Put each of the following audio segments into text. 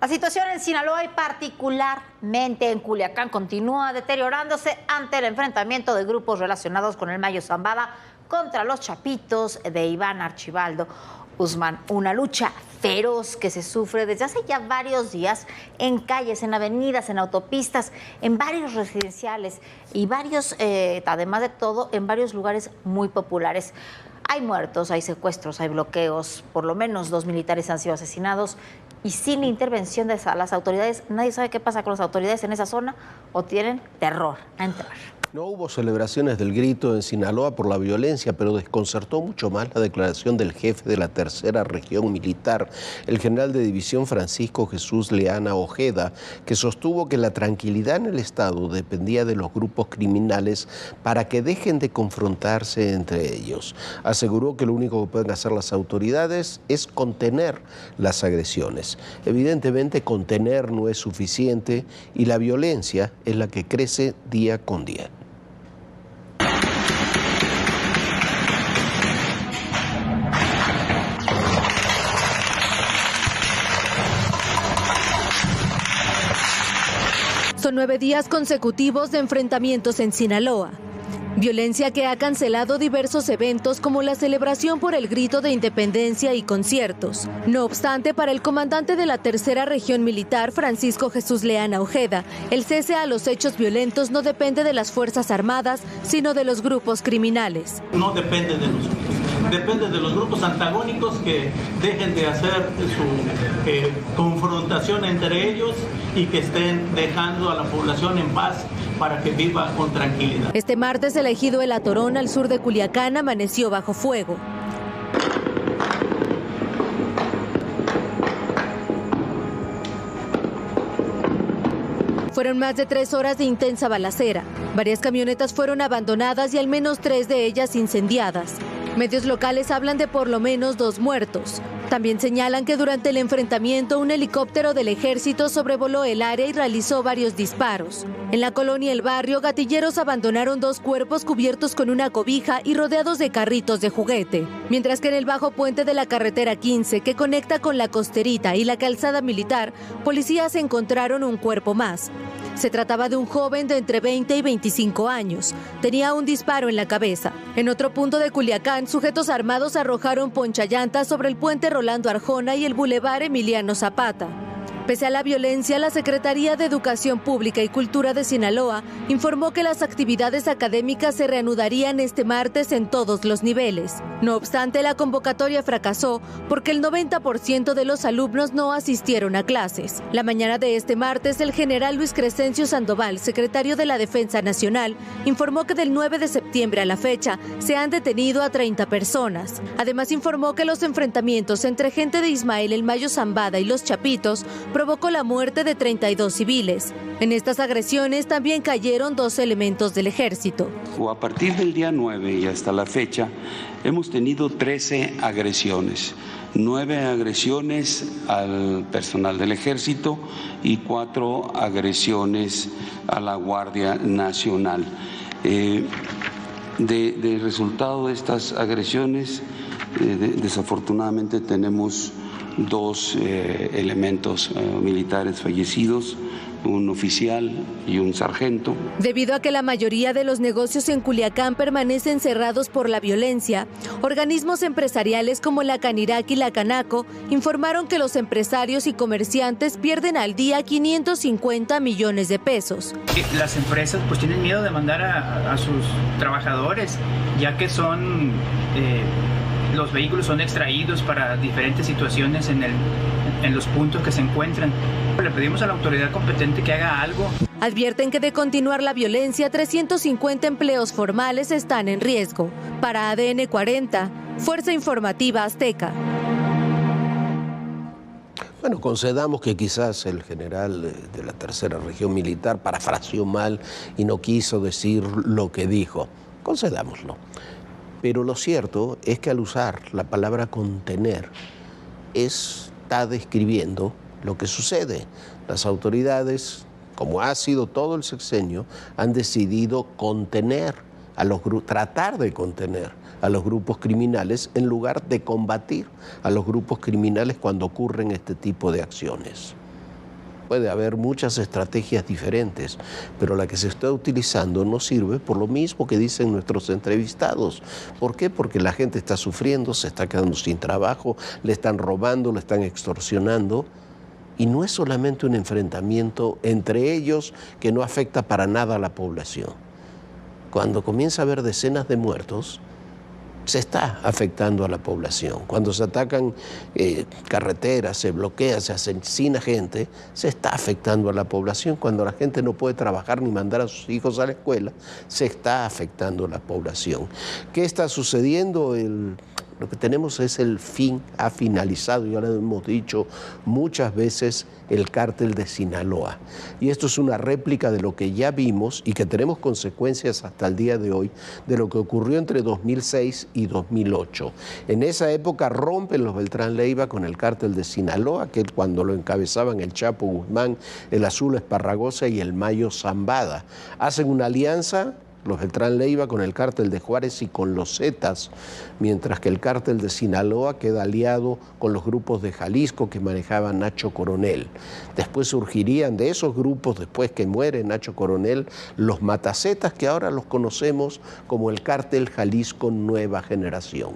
La situación en Sinaloa y particularmente en Culiacán continúa deteriorándose ante el enfrentamiento de grupos relacionados con el Mayo Zambada contra los Chapitos de Iván Archibaldo Guzmán. Una lucha feroz que se sufre desde hace ya varios días en calles, en avenidas, en autopistas, en varios residenciales y varios, además de todo, en varios lugares muy populares. Hay muertos, hay secuestros, hay bloqueos, por lo menos 2 militares han sido asesinados y sin intervención de las autoridades, nadie sabe qué pasa con las autoridades en esa zona o tienen terror a entrar. No hubo celebraciones del grito en Sinaloa por la violencia, pero desconcertó mucho más la declaración del jefe de la tercera región militar, el general de división Francisco Jesús Leana Ojeda, que sostuvo que la tranquilidad en el estado dependía de los grupos criminales para que dejen de confrontarse entre ellos. Aseguró que lo único que pueden hacer las autoridades es contener las agresiones. Evidentemente, contener no es suficiente y la violencia es la que crece día con día. Son 9 días consecutivos de enfrentamientos en Sinaloa. Violencia que ha cancelado diversos eventos como la celebración por el grito de independencia y conciertos. No obstante, para el comandante de la tercera región militar, Francisco Jesús Leana Ojeda, el cese a los hechos violentos no depende de las Fuerzas Armadas, sino de los grupos criminales. No depende de nosotros. Depende de los grupos antagónicos que dejen de hacer su confrontación entre ellos y que estén dejando a la población en paz para que viva con tranquilidad. Este martes el ejido El Atorón, al sur de Culiacán, amaneció bajo fuego. Fueron más de 3 horas de intensa balacera. Varias camionetas fueron abandonadas y al menos 3 de ellas incendiadas. Medios locales hablan de por lo menos 2 muertos. También señalan que durante el enfrentamiento un helicóptero del ejército sobrevoló el área y realizó varios disparos. En la colonia El Barrio, gatilleros abandonaron 2 cuerpos cubiertos con una cobija y rodeados de carritos de juguete. Mientras que en el bajo puente de la carretera 15, que conecta con la Costerita y la calzada militar, policías encontraron un cuerpo más. Se trataba de un joven de entre 20 y 25 años. Tenía un disparo en la cabeza. En otro punto de Culiacán, sujetos armados arrojaron ponchallantas sobre el puente Rolando Arjona y el bulevar Emiliano Zapata. Pese a la violencia, la Secretaría de Educación Pública y Cultura de Sinaloa informó que las actividades académicas se reanudarían este martes en todos los niveles. No obstante, la convocatoria fracasó porque el 90% de los alumnos no asistieron a clases. La mañana de este martes, el general Luis Crescencio Sandoval, secretario de la Defensa Nacional, informó que del 9 de septiembre a la fecha se han detenido a 30 personas. Además, informó que los enfrentamientos entre gente de Ismael El Mayo Zambada y los Chapitos provocó la muerte de 32 civiles. En estas agresiones también cayeron 2 elementos del ejército. A partir del día 9 y hasta la fecha hemos tenido 13 agresiones. 9 agresiones al personal del ejército y 4 agresiones a la Guardia Nacional. De resultado de estas agresiones, desafortunadamente tenemos 2 elementos militares fallecidos, un oficial y un sargento. Debido a que la mayoría de los negocios en Culiacán permanecen cerrados por la violencia, organismos empresariales como la Canirac y la Canaco informaron que los empresarios y comerciantes pierden al día 550 millones de pesos. Las empresas pues tienen miedo de mandar a sus trabajadores, ya que son... los vehículos son extraídos para diferentes situaciones en los puntos que se encuentran. Le pedimos a la autoridad competente que haga algo. Advierten que de continuar la violencia, 350 empleos formales están en riesgo. Para ADN 40, Fuerza Informativa Azteca. Bueno, concedamos que quizás el general de la tercera región militar parafraseó mal y no quiso decir lo que dijo. Concedámoslo. Pero lo cierto es que al usar la palabra contener, está describiendo lo que sucede. Las autoridades, como ha sido todo el sexenio, han decidido contener a los tratar de contener a los grupos criminales en lugar de combatir a los grupos criminales cuando ocurren este tipo de acciones. Puede haber muchas estrategias diferentes, pero la que se está utilizando no sirve por lo mismo que dicen nuestros entrevistados. ¿Por qué? Porque la gente está sufriendo, se está quedando sin trabajo, le están robando, le están extorsionando. Y no es solamente un enfrentamiento entre ellos que no afecta para nada a la población. Cuando comienza a haber decenas de muertos, se está afectando a la población. Cuando se atacan carreteras, se bloquea, se asesina gente, se está afectando a la población. Cuando la gente no puede trabajar ni mandar a sus hijos a la escuela, se está afectando a la población. ¿Qué está sucediendo? Lo que tenemos es el fin, ha finalizado, ya lo hemos dicho muchas veces, el cártel de Sinaloa. Y esto es una réplica de lo que ya vimos y que tenemos consecuencias hasta el día de hoy, de lo que ocurrió entre 2006 y 2008. En esa época rompen los Beltrán Leiva con el cártel de Sinaloa, que cuando lo encabezaban el Chapo Guzmán, el Azul Esparragosa y el Mayo Zambada. Hacen una alianza, los Beltrán Leiva, con el cártel de Juárez y con los Zetas, mientras que el cártel de Sinaloa queda aliado con los grupos de Jalisco que manejaba Nacho Coronel. Después surgirían de esos grupos, después que muere Nacho Coronel, los Matacetas, que ahora los conocemos como el cártel Jalisco Nueva Generación.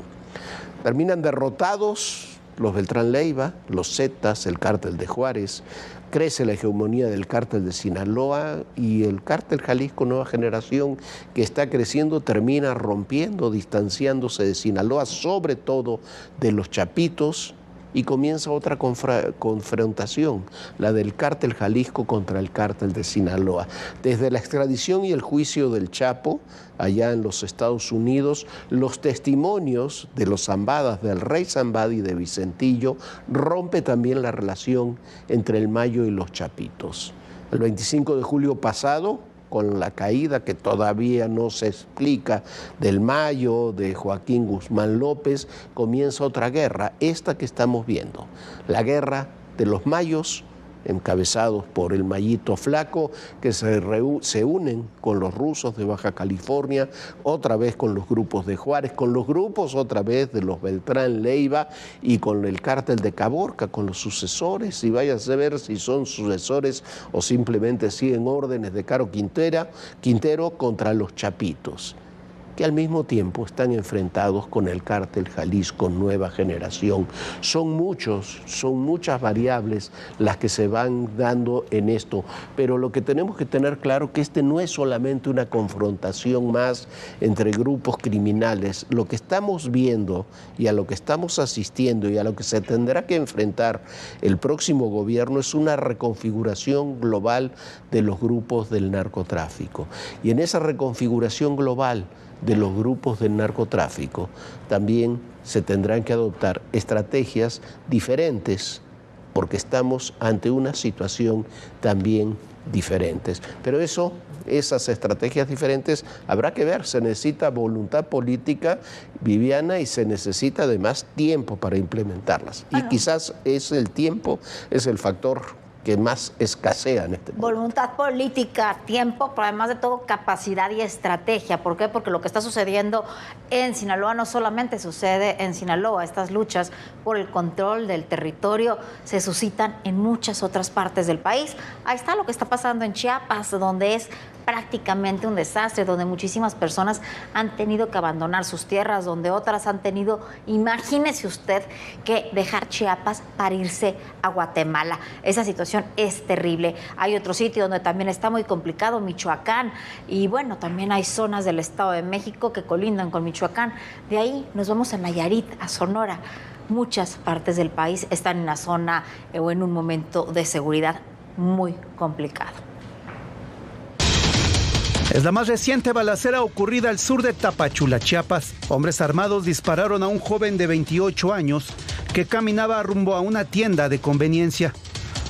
Terminan derrotados los Beltrán Leiva, los Zetas, el cártel de Juárez. Crece la hegemonía del cártel de Sinaloa y el cártel Jalisco Nueva Generación, que está creciendo, termina rompiendo, distanciándose de Sinaloa, sobre todo de los Chapitos, y comienza otra confrontación, la del cártel Jalisco contra el cártel de Sinaloa. Desde la extradición y el juicio del Chapo, allá en los Estados Unidos, los testimonios de los Zambadas, del rey Zambada y de Vicentillo, rompe también la relación entre el Mayo y los Chapitos. El 25 de julio pasado, con la caída que todavía no se explica del Mayo, de Joaquín Guzmán López, comienza otra guerra, esta que estamos viendo, la guerra de los Mayos, encabezados por el Mayito Flaco, que se unen con los rusos de Baja California, otra vez con los grupos de Juárez, con los grupos otra vez de los Beltrán Leiva y con el cártel de Caborca, con los sucesores, y váyase a ver si son sucesores o simplemente siguen órdenes de Caro Quintero contra los Chapitos, que al mismo tiempo están enfrentados con el cártel Jalisco Nueva Generación. Son muchas variables las que se van dando en esto, pero lo que tenemos que tener claro es que este no es solamente una confrontación más entre grupos criminales. Lo que estamos viendo y a lo que estamos asistiendo y a lo que se tendrá que enfrentar el próximo gobierno es una reconfiguración global de los grupos del narcotráfico. Y en esa reconfiguración global de los grupos del narcotráfico, también se tendrán que adoptar estrategias diferentes, porque estamos ante una situación también diferente. Pero esas estrategias diferentes habrá que ver, se necesita voluntad política, Viviana, y se necesita además tiempo para implementarlas. Y quizás el tiempo es el factor que más escasea en este momento. Voluntad política, tiempo, pero además de todo capacidad y estrategia. ¿Por qué? Porque lo que está sucediendo en Sinaloa no solamente sucede en Sinaloa. Estas luchas por el control del territorio se suscitan en muchas otras partes del país. Ahí está lo que está pasando en Chiapas, donde es prácticamente un desastre, donde muchísimas personas han tenido que abandonar sus tierras, donde otras han tenido, imagínese usted, que dejar Chiapas para irse a Guatemala. Esa situación es terrible. Hay otro sitio donde también está muy complicado, Michoacán, y bueno, también hay zonas del Estado de México que colindan con Michoacán. De ahí nos vamos a Nayarit, a Sonora. Muchas partes del país están en una zona o en un momento de seguridad muy complicado. Es la más reciente balacera ocurrida al sur de Tapachula, Chiapas. Hombres armados dispararon a un joven de 28 años que caminaba rumbo a una tienda de conveniencia.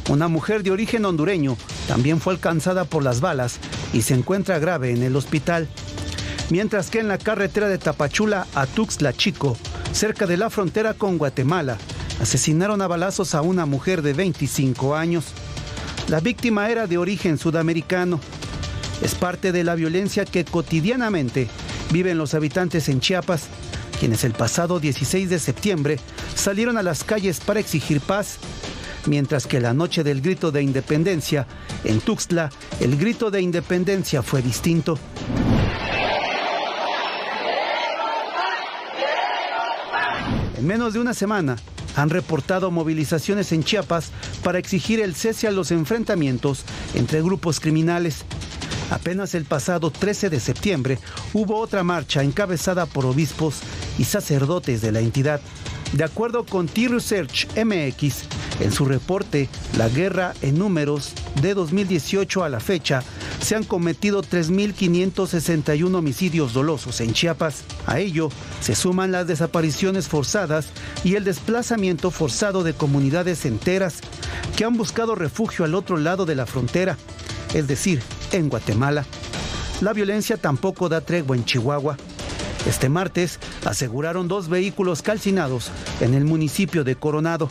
Una mujer de origen hondureño también fue alcanzada por las balas y se encuentra grave en el hospital. Mientras que en la carretera de Tapachula a Tuxtla Chico, cerca de la frontera con Guatemala, asesinaron a balazos a una mujer de 25 años. La víctima era de origen sudamericano. Es parte de la violencia que cotidianamente viven los habitantes en Chiapas, quienes el pasado 16 de septiembre salieron a las calles para exigir paz. mientras que la noche del grito de independencia, en Tuxtla, el grito de independencia fue distinto. En menos de una semana, han reportado movilizaciones en Chiapas para exigir el cese a los enfrentamientos entre grupos criminales. Apenas el pasado 13 de septiembre hubo otra marcha encabezada por obispos y sacerdotes de la entidad. De acuerdo con T-Research MX, en su reporte La Guerra en Números de 2018 a la fecha, se han cometido 3.561 homicidios dolosos en Chiapas. A ello se suman las desapariciones forzadas y el desplazamiento forzado de comunidades enteras que han buscado refugio al otro lado de la frontera, es decir, en Guatemala. La violencia tampoco da tregua en Chihuahua. Este martes aseguraron 2 vehículos calcinados en el municipio de Coronado,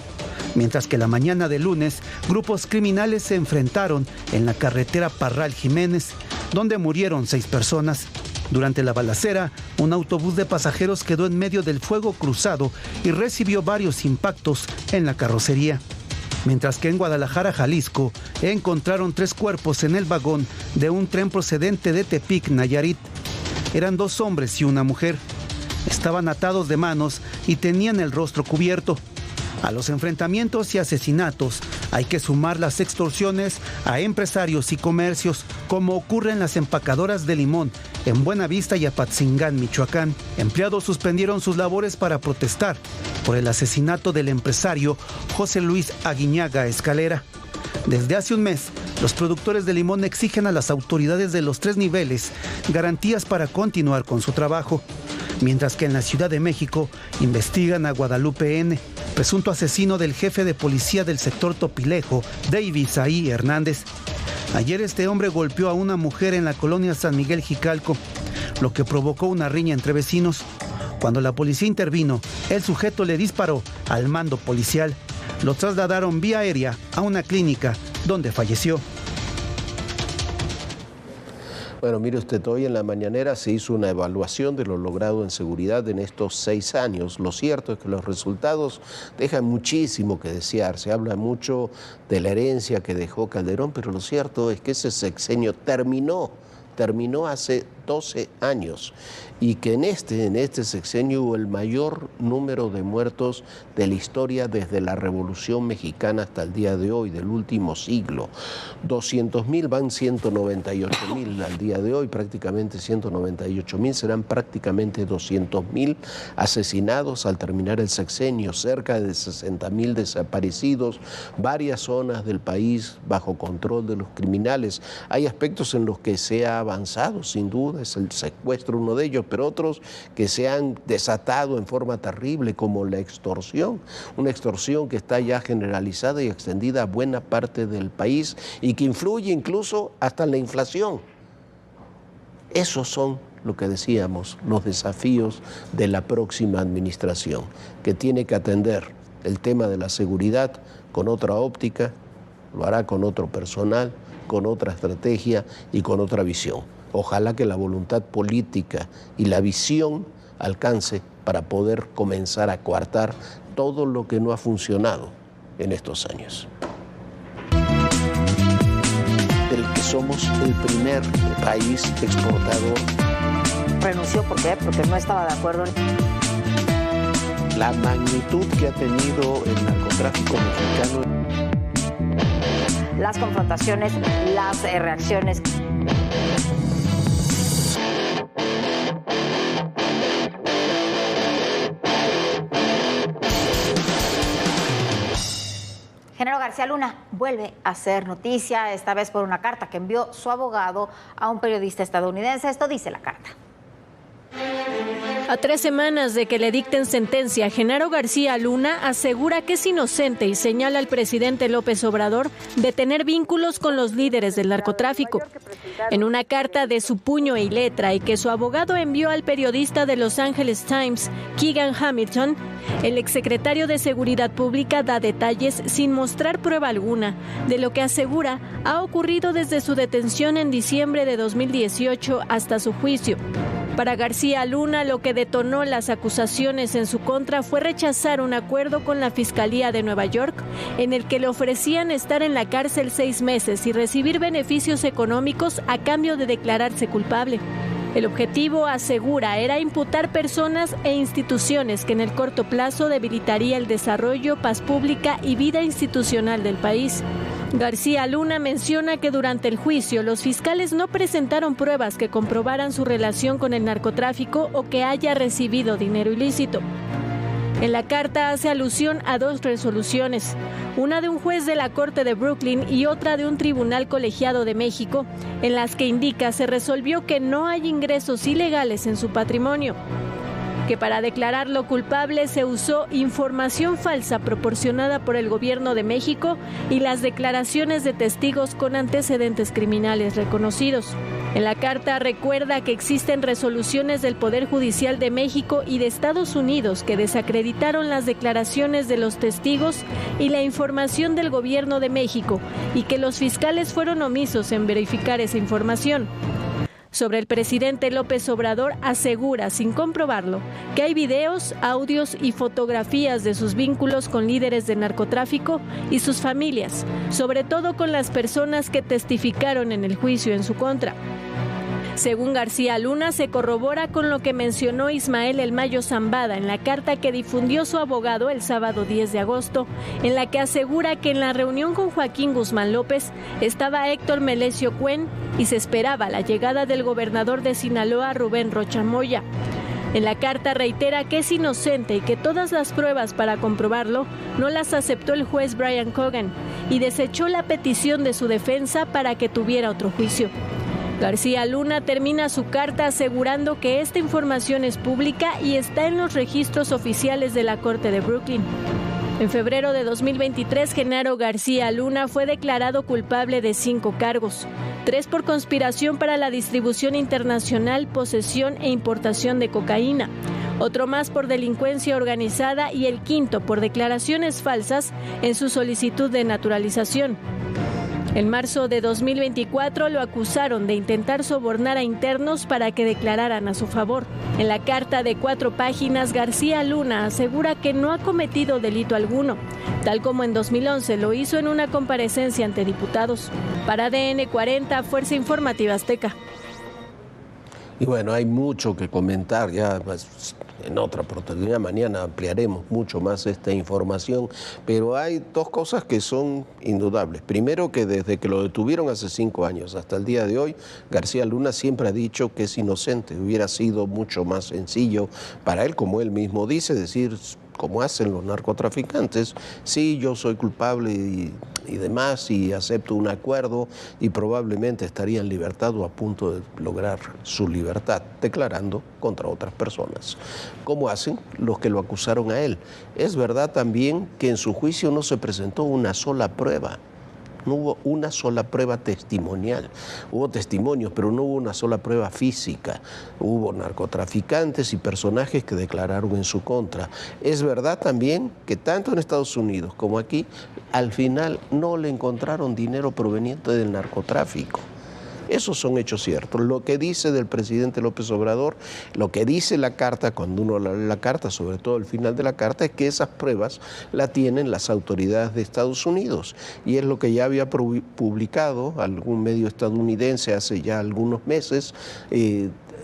mientras que la mañana de lunes grupos criminales se enfrentaron en la carretera Parral Jiménez, donde murieron 6 personas. Durante la balacera, un autobús de pasajeros quedó en medio del fuego cruzado y recibió varios impactos en la carrocería. Mientras que en Guadalajara, Jalisco, encontraron 3 cuerpos en el vagón de un tren procedente de Tepic, Nayarit. Eran 2 hombres y una mujer. Estaban atados de manos y tenían el rostro cubierto. A los enfrentamientos y asesinatos hay que sumar las extorsiones a empresarios y comercios, como ocurre en las empacadoras de limón en Buenavista y Apatzingán, Michoacán. Empleados suspendieron sus labores para protestar por el asesinato del empresario José Luis Aguiñaga Escalera. Desde hace un mes, los productores de limón exigen a las autoridades de los 3 niveles garantías para continuar con su trabajo, mientras que en la Ciudad de México investigan a Guadalupe N., presunto asesino del jefe de policía del sector Topilejo, Davis Ahí Hernández. Ayer este hombre golpeó a una mujer en la colonia San Miguel Jicalco, lo que provocó una riña entre vecinos. Cuando la policía intervino, el sujeto le disparó al mando policial. Lo trasladaron vía aérea a una clínica donde falleció. Bueno, mire usted, hoy en la mañanera se hizo una evaluación de lo logrado en seguridad en estos 6 años. Lo cierto es que los resultados dejan muchísimo que desear. Se habla mucho de la herencia que dejó Calderón, pero lo cierto es que ese sexenio terminó hace 12 años y que en este sexenio hubo el mayor número de muertos de la historia desde la Revolución Mexicana hasta el día de hoy, del último siglo. 200.000 van 198.000 al día de hoy, prácticamente 198.000, serán prácticamente 200.000 asesinados al terminar el sexenio, cerca de 60.000 desaparecidos, varias zonas del país bajo control de los criminales. Hay aspectos en los que se ha avanzado, sin duda, es el secuestro uno de ellos, pero otros que se han desatado en forma terrible, como la extorsión, una extorsión que está ya generalizada y extendida a buena parte del país y que influye incluso hasta en la inflación. Esos son lo que decíamos, los desafíos de la próxima administración, que tiene que atender el tema de la seguridad con otra óptica, lo hará con otro personal, con otra estrategia y con otra visión. Ojalá que la voluntad política y la visión alcance para poder comenzar a coartar todo lo que no ha funcionado en estos años. Del que somos el primer país exportador. ¿Renunció por qué? Porque no estaba de acuerdo. La magnitud que ha tenido el narcotráfico mexicano. Las confrontaciones, las reacciones. Genaro García Luna vuelve a hacer noticia, esta vez por una carta que envió su abogado a un periodista estadounidense. Esto dice la carta. A 3 semanas de que le dicten sentencia, Genaro García Luna asegura que es inocente y señala al presidente López Obrador de tener vínculos con los líderes del narcotráfico. En una carta de su puño y letra y que su abogado envió al periodista de Los Angeles Times, Keegan Hamilton, el exsecretario de Seguridad Pública da detalles sin mostrar prueba alguna de lo que asegura ha ocurrido desde su detención en diciembre de 2018 hasta su juicio. Para García Luna, lo que detonó las acusaciones en su contra fue rechazar un acuerdo con la Fiscalía de Nueva York en el que le ofrecían estar en la cárcel 6 meses y recibir beneficios económicos a cambio de declararse culpable. El objetivo, asegura, era imputar personas e instituciones que en el corto plazo debilitaría el desarrollo, paz pública y vida institucional del país. García Luna menciona que durante el juicio los fiscales no presentaron pruebas que comprobaran su relación con el narcotráfico o que haya recibido dinero ilícito. En la carta hace alusión a 2 resoluciones, una de un juez de la Corte de Brooklyn y otra de un tribunal colegiado de México, en las que indica se resolvió que no hay ingresos ilegales en su patrimonio, que para declararlo culpable se usó información falsa proporcionada por el gobierno de México y las declaraciones de testigos con antecedentes criminales reconocidos. En la carta recuerda que existen resoluciones del Poder Judicial de México y de Estados Unidos que desacreditaron las declaraciones de los testigos y la información del gobierno de México y que los fiscales fueron omisos en verificar esa información. Sobre el presidente López Obrador, asegura, sin comprobarlo, que hay videos, audios y fotografías de sus vínculos con líderes de narcotráfico y sus familias, sobre todo con las personas que testificaron en el juicio en su contra. Según García Luna, se corrobora con lo que mencionó Ismael El Mayo Zambada en la carta que difundió su abogado el sábado 10 de agosto, en la que asegura que en la reunión con Joaquín Guzmán López estaba Héctor Melesio Cuen y se esperaba la llegada del gobernador de Sinaloa, Rubén Rocha Moya. En la carta reitera que es inocente y que todas las pruebas para comprobarlo no las aceptó el juez Brian Cogan y desechó la petición de su defensa para que tuviera otro juicio. García Luna termina su carta asegurando que esta información es pública y está en los registros oficiales de la Corte de Brooklyn. En febrero de 2023, Genaro García Luna fue declarado culpable de 5 cargos, 3 por conspiración para la distribución internacional, posesión e importación de cocaína, otro más por delincuencia organizada y el 5º por declaraciones falsas en su solicitud de naturalización. En marzo de 2024 lo acusaron de intentar sobornar a internos para que declararan a su favor. En la carta de 4 páginas, García Luna asegura que no ha cometido delito alguno, tal como en 2011 lo hizo en una comparecencia ante diputados. Para ADN 40, Fuerza Informativa Azteca. Y bueno, hay mucho que comentar, ya en otra oportunidad, mañana ampliaremos mucho más esta información, pero hay 2 cosas que son indudables. Primero, que desde que lo detuvieron hace 5 años hasta el día de hoy, García Luna siempre ha dicho que es inocente. Hubiera sido mucho más sencillo para él, como él mismo dice, decir, como hacen los narcotraficantes, sí, yo soy culpable y demás, y acepto un acuerdo, y probablemente estaría en libertad o a punto de lograr su libertad, declarando contra otras personas, como hacen los que lo acusaron a él. Es verdad también que en su juicio no se presentó una sola prueba. No hubo una sola prueba testimonial. Hubo testimonios, pero no hubo una sola prueba física. Hubo narcotraficantes y personajes que declararon en su contra. Es verdad también que tanto en Estados Unidos como aquí, al final no le encontraron dinero proveniente del narcotráfico. Esos son hechos ciertos. Lo que dice del presidente López Obrador, lo que dice la carta, cuando uno lee la carta, sobre todo el final de la carta, es que esas pruebas la tienen las autoridades de Estados Unidos. Y es lo que ya había publicado algún medio estadounidense hace ya algunos meses,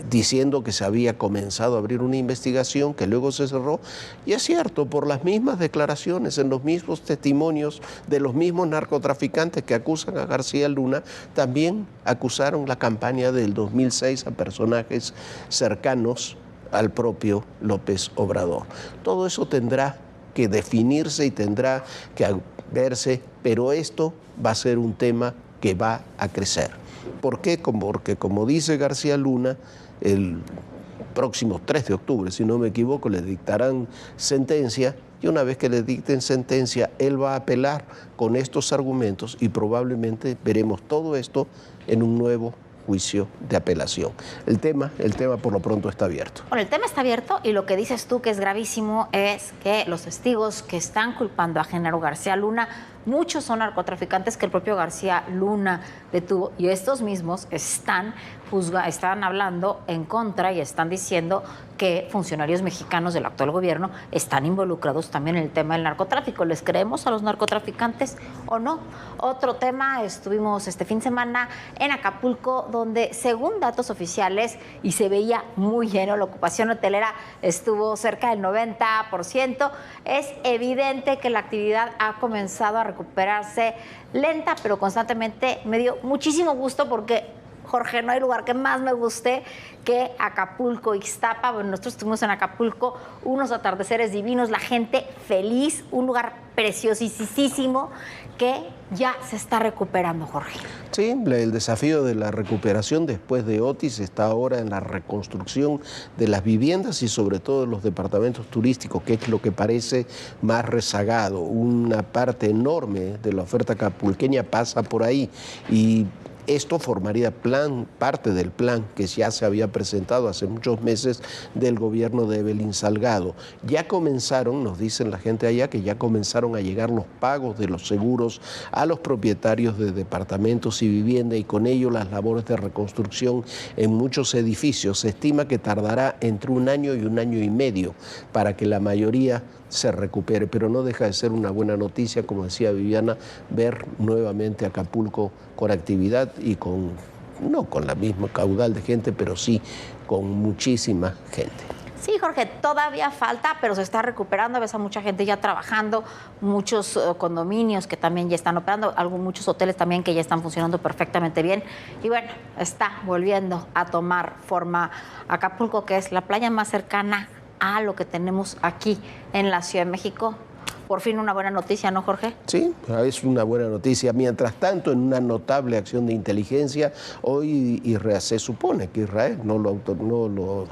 diciendo que se había comenzado a abrir una investigación que luego se cerró, y es cierto, por las mismas declaraciones, en los mismos testimonios de los mismos narcotraficantes que acusan a García Luna, también acusaron la campaña del 2006 a personajes cercanos al propio López Obrador. Todo eso tendrá que definirse y tendrá que verse, pero esto va a ser un tema que va a crecer. ¿Por qué? Porque como dice García Luna, el próximo 3 de octubre, si no me equivoco, le dictarán sentencia, y una vez que le dicten sentencia, él va a apelar con estos argumentos y probablemente veremos todo esto en un nuevo juicio de apelación. El tema por lo pronto está abierto. Bueno, el tema está abierto y lo que dices tú que es gravísimo es que los testigos que están culpando a Genaro García Luna Muchos son narcotraficantes que el propio García Luna detuvo y estos mismos están hablando en contra y están diciendo que funcionarios mexicanos del actual gobierno están involucrados también en el tema del narcotráfico. ¿Les creemos a los narcotraficantes o no? Otro tema, estuvimos este fin de semana en Acapulco, donde según datos oficiales, y se veía muy lleno, la ocupación hotelera estuvo cerca del 90%, es evidente que la actividad ha comenzado a recuperarse lenta, pero constantemente. Me dio muchísimo gusto porque, Jorge, no hay lugar que más me guste que Acapulco, Ixtapa. Bueno, nosotros estuvimos en Acapulco, unos atardeceres divinos, la gente feliz, un lugar preciosísimo que ya se está recuperando, Jorge. Sí, el desafío de la recuperación después de Otis está ahora en la reconstrucción de las viviendas y sobre todo de los departamentos turísticos, que es lo que parece más rezagado. Una parte enorme de la oferta acapulqueña pasa por ahí y esto formaría parte del plan que ya se había presentado hace muchos meses del gobierno de Evelyn Salgado. Ya comenzaron, nos dicen la gente allá, que ya comenzaron a llegar los pagos de los seguros a los propietarios de departamentos y vivienda y con ello las labores de reconstrucción en muchos edificios. Se estima que tardará entre 1 año y 1 año y medio para que la mayoría se recupere, pero no deja de ser una buena noticia, como decía Viviana, ver nuevamente Acapulco con actividad y no con la misma caudal de gente, pero sí con muchísima gente. Sí, Jorge, todavía falta, pero se está recuperando. Ves a mucha gente ya trabajando, muchos condominios que también ya están operando, muchos hoteles también que ya están funcionando perfectamente bien. Y bueno, está volviendo a tomar forma Acapulco, que es la playa más cercana a lo que tenemos aquí en la Ciudad de México. Por fin una buena noticia, ¿no, Jorge? Sí, es una buena noticia. Mientras tanto, en una notable acción de inteligencia, hoy se supone que Israel no lo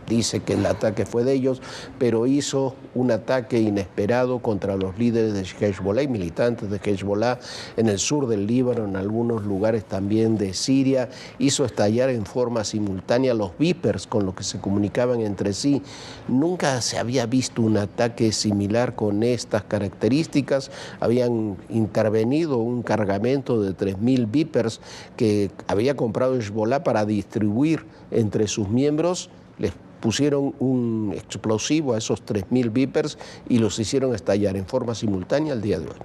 dice que el ataque fue de ellos, pero hizo un ataque inesperado contra los líderes de Hezbollah y militantes de Hezbollah en el sur del Líbano, en algunos lugares también de Siria. Hizo estallar en forma simultánea los Vipers con los que se comunicaban entre sí. Nunca se había visto un ataque similar con estas características. Habían intervenido un cargamento de 3.000 Vipers que había comprado Hezbollah para distribuir entre sus miembros. Les pusieron un explosivo a esos 3.000 Vipers y los hicieron estallar en forma simultánea el día de hoy.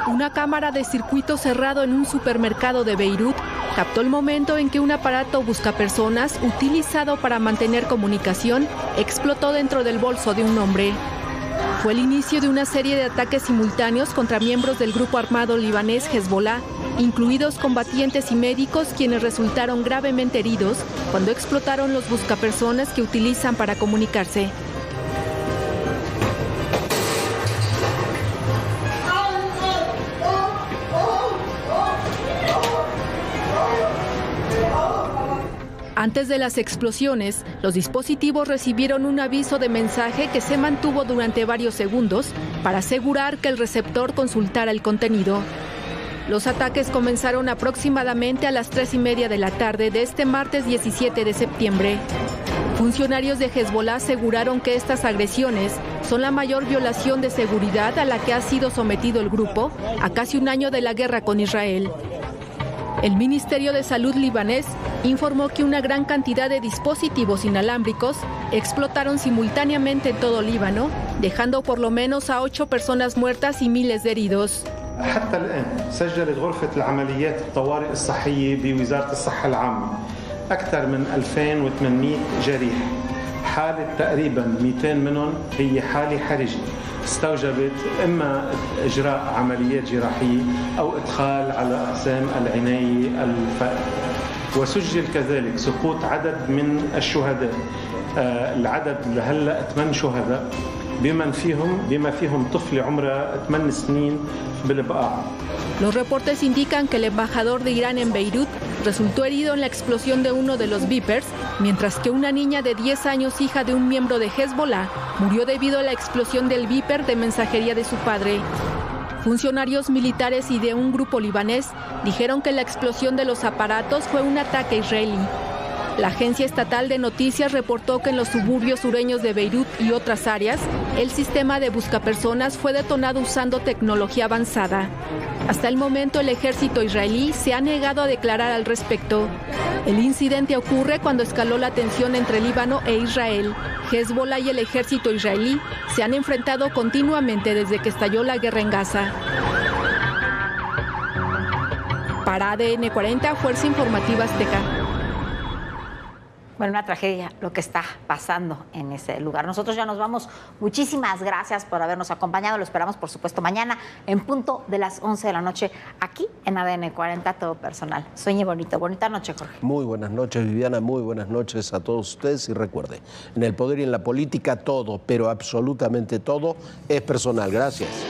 Una cámara de circuito cerrado en un supermercado de Beirut captó el momento en que un aparato buscapersonas utilizado para mantener comunicación explotó dentro del bolso de un hombre. Fue el inicio de una serie de ataques simultáneos contra miembros del grupo armado libanés Hezbollah, incluidos combatientes y médicos, quienes resultaron gravemente heridos cuando explotaron los buscapersonas que utilizan para comunicarse. Antes de las explosiones, los dispositivos recibieron un aviso de mensaje que se mantuvo durante varios segundos para asegurar que el receptor consultara el contenido. Los ataques comenzaron aproximadamente a las 3:30 de la tarde de este martes 17 de septiembre. Funcionarios de Hezbollah aseguraron que estas agresiones son la mayor violación de seguridad a la que ha sido sometido el grupo a casi un año de la guerra con Israel. El Ministerio de Salud libanés informó que una gran cantidad de dispositivos inalámbricos explotaron simultáneamente en todo Líbano, dejando por lo menos a 8 personas muertas y miles de heridos. حتى الآن سجلت غرفة العمليات الطوارئ الصحية بوزارة الصحة العامة أكثر من 2800 جريح. حالة تقريبا 200 منهم هي حالة حرجة. استوجبت إما إجراء عمليات جراحية أو إدخال على أقسام العناية الفائقة. وسجل كذلك سقوط عدد من الشهداء. العدد لهلا 8 شهداء بما فيهم طفل عمره 8 سنين بالبقاع. Los reportes indican que el embajador de Irán en Beirut resultó herido en la explosión de uno de los Vipers, mientras que una niña de 10 años, hija de un miembro de Hezbollah, murió debido a la explosión del Viper de mensajería de su padre. Funcionarios militares y de un grupo libanés dijeron que la explosión de los aparatos fue un ataque israelí. La agencia estatal de noticias reportó que en los suburbios sureños de Beirut y otras áreas, el sistema de buscapersonas fue detonado usando tecnología avanzada. Hasta el momento, el ejército israelí se ha negado a declarar al respecto. El incidente ocurre cuando escaló la tensión entre Líbano e Israel. Hezbollah y el ejército israelí se han enfrentado continuamente desde que estalló la guerra en Gaza. Para ADN 40, Fuerza Informativa Azteca. Bueno, una tragedia lo que está pasando en ese lugar. Nosotros ya nos vamos. Muchísimas gracias por habernos acompañado. Lo esperamos, por supuesto, mañana en punto de las 11 de la noche aquí en ADN 40, Todo Personal. Sueñe bonito. Bonita noche, Jorge. Muy buenas noches, Viviana. Muy buenas noches a todos ustedes. Y recuerde, en el poder y en la política todo, pero absolutamente todo es personal. Gracias.